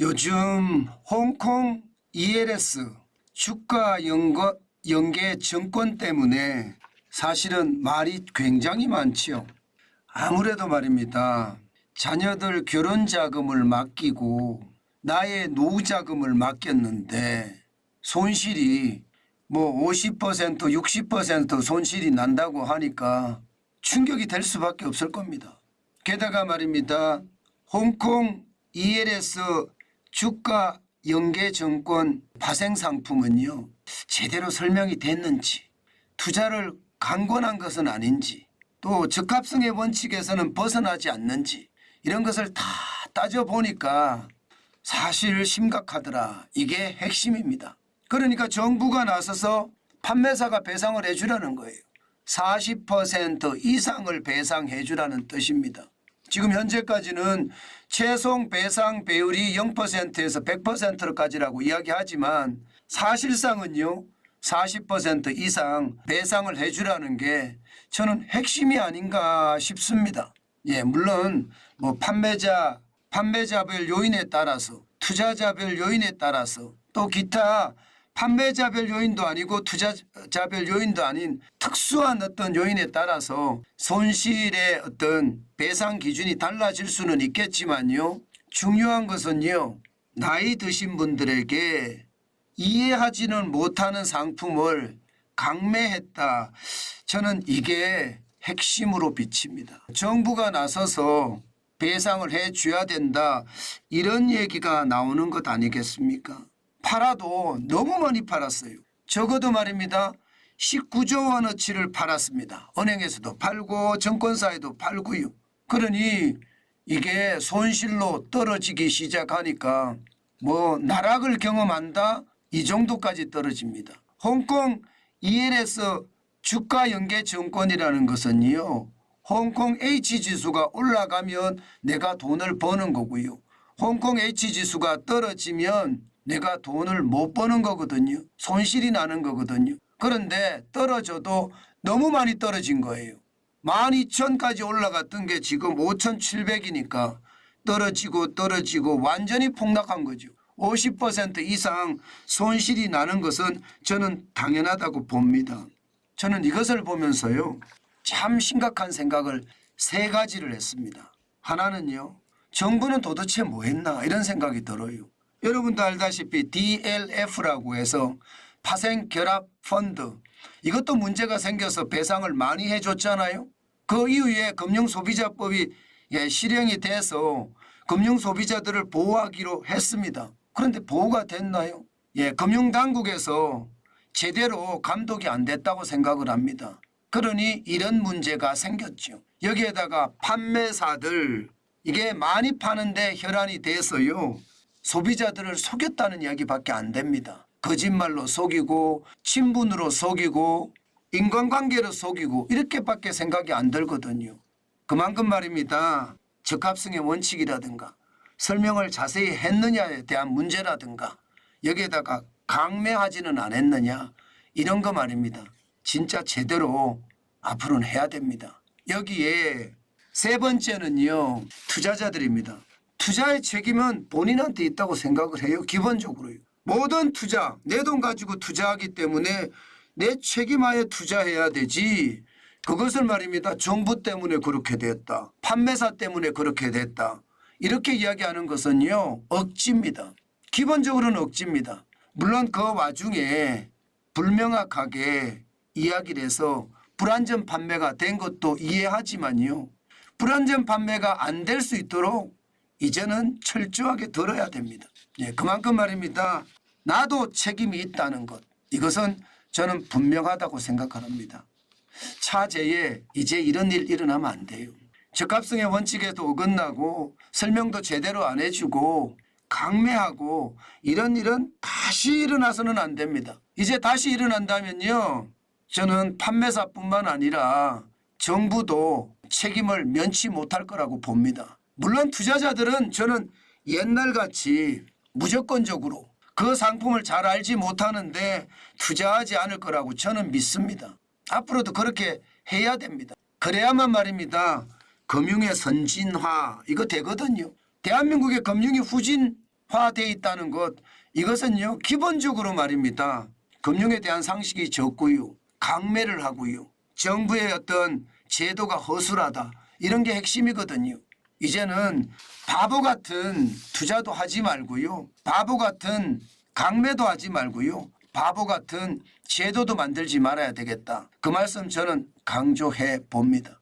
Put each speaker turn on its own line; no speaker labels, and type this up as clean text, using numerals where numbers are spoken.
요즘 홍콩 ELS 주가 연계 정권 때문에 사실은 말이 굉장히 많지요. 아무래도 말입니다. 자녀들 결혼 자금을 맡기고 나의 노후 자금을 맡겼는데 손실이 뭐 50% 60% 손실이 난다고 하니까 충격이 될 수밖에 없을 겁니다. 게다가 말입니다. 홍콩 ELS 주가 연계 정권 파생 상품은요, 제대로 설명이 됐는지, 투자를 강권한 것은 아닌지, 또 적합성의 원칙에서는 벗어나지 않는지, 이런 것을 다 따져보니까 사실 심각하더라. 이게 핵심입니다. 그러니까 정부가 나서서 판매사가 배상을 해주라는 거예요. 40% 이상을 배상해 주라는 뜻입니다. 지금 현재까지는 최종 배상 배율이 0%에서 100%까지라고 이야기하지만 사실상은요 40% 이상 배상을 해 주라는 게 저는 핵심이 아닌가 싶습니다. 예, 물론 뭐 판매자별 요인에 따라서 투자자별 요인에 따라서 또 기타 판매자별 요인도 아니고 투자자별 요인도 아닌 특수한 어떤 요인에 따라서 손실의 어떤 배상 기준이 달라질 수는 있겠지만요. 중요한 것은요. 나이 드신 분들에게 이해하지는 못하는 상품을 강매했다. 저는 이게 핵심으로 비칩니다. 정부가 나서서 배상을 해 줘야 된다. 이런 얘기가 나오는 것 아니겠습니까? 팔아도 너무 많이 팔았어요. 적어도 말입니다. 19조 원어치를 팔았습니다. 은행에서도 팔고 정권사에도 팔고요. 그러니 이게 손실로 떨어지기 시작하니까 뭐 나락을 경험한다 이 정도까지 떨어집니다. 홍콩 ELS 주가 연계 정권이라는 것은요. 홍콩 H지수가 올라가면 내가 돈을 버는 거고요. 홍콩 H지수가 떨어지면 내가 돈을 못 버는 거거든요. 손실이 나는 거거든요. 그런데 떨어져도 너무 많이 떨어진 거예요. 12,000까지 올라갔던 게 지금 5,700이니까 떨어지고 완전히 폭락한 거죠. 50% 이상 손실이 나는 것은 저는 당연하다고 봅니다. 저는 이것을 보면서요. 참 심각한 생각을 세 가지를 했습니다. 하나는요. 정부는 도대체 뭐 했나 이런 생각이 들어요. 여러분도 알다시피 DLF라고 해서 파생 결합 펀드 이것도 문제가 생겨서 배상을 많이 해줬잖아요. 그 이후에 금융소비자법이 실행이 돼서 금융소비자들을 보호하기로 했습니다. 그런데 보호가 됐나요? 금융당국에서 제대로 감독이 안 됐다고 생각을 합니다. 그러니 이런 문제가 생겼죠. 여기에다가 판매사들 이게 많이 파는데 혈안이 돼서요. 소비자들을 속였다는 이야기밖에 안 됩니다. 거짓말로 속이고 친분으로 속이고 인간관계로 속이고 이렇게밖에 생각이 안 들거든요. 그만큼 말입니다. 적합성의 원칙이라든가 설명을 자세히 했느냐에 대한 문제라든가 여기에다가 강매하지는 않았느냐 이런 거 말입니다. 진짜 제대로 앞으로는 해야 됩니다. 여기에 세 번째는요. 투자자들입니다. 투자의 책임은 본인한테 있다고 생각을 해요. 기본적으로요. 모든 투자, 내 돈 가지고 투자하기 때문에 내 책임하에 투자해야 되지. 그것을 말입니다. 정부 때문에 그렇게 됐다. 판매사 때문에 그렇게 됐다. 이렇게 이야기하는 것은요. 억지입니다. 기본적으로는 억지입니다. 물론 그 와중에 불명확하게 이야기를 해서 불안전 판매가 된 것도 이해하지만요. 불안전 판매가 안 될 수 있도록 이제는 철저하게 들어야 됩니다. 그만큼 말입니다. 나도 책임이 있다는 것. 이것은 저는 분명하다고 생각합니다. 차제에 이제 이런 일 일어나면 안 돼요. 적합성의 원칙에도 어긋나고 설명도 제대로 안 해주고 강매하고 이런 일은 다시 일어나서는 안 됩니다. 이제 다시 일어난다면요. 저는 판매사뿐만 아니라 정부도 책임을 면치 못할 거라고 봅니다. 물론 투자자들은 저는 옛날같이 무조건적으로 그 상품을 잘 알지 못하는데 투자하지 않을 거라고 저는 믿습니다. 앞으로도 그렇게 해야 됩니다. 그래야만 말입니다. 금융의 선진화 이거 되거든요. 대한민국의 금융이 화돼 있다는 것, 이것은요 기본적으로 말입니다. 금융에 대한 상식이 적고요. 강매를 하고요. 정부의 어떤 제도가 허술하다. 이런 게 핵심이거든요. 이제는 바보 같은 투자도 하지 말고요. 바보 같은 강매도 하지 말고요. 바보 같은 제도도 만들지 말아야 되겠다. 그 말씀 저는 강조해 봅니다.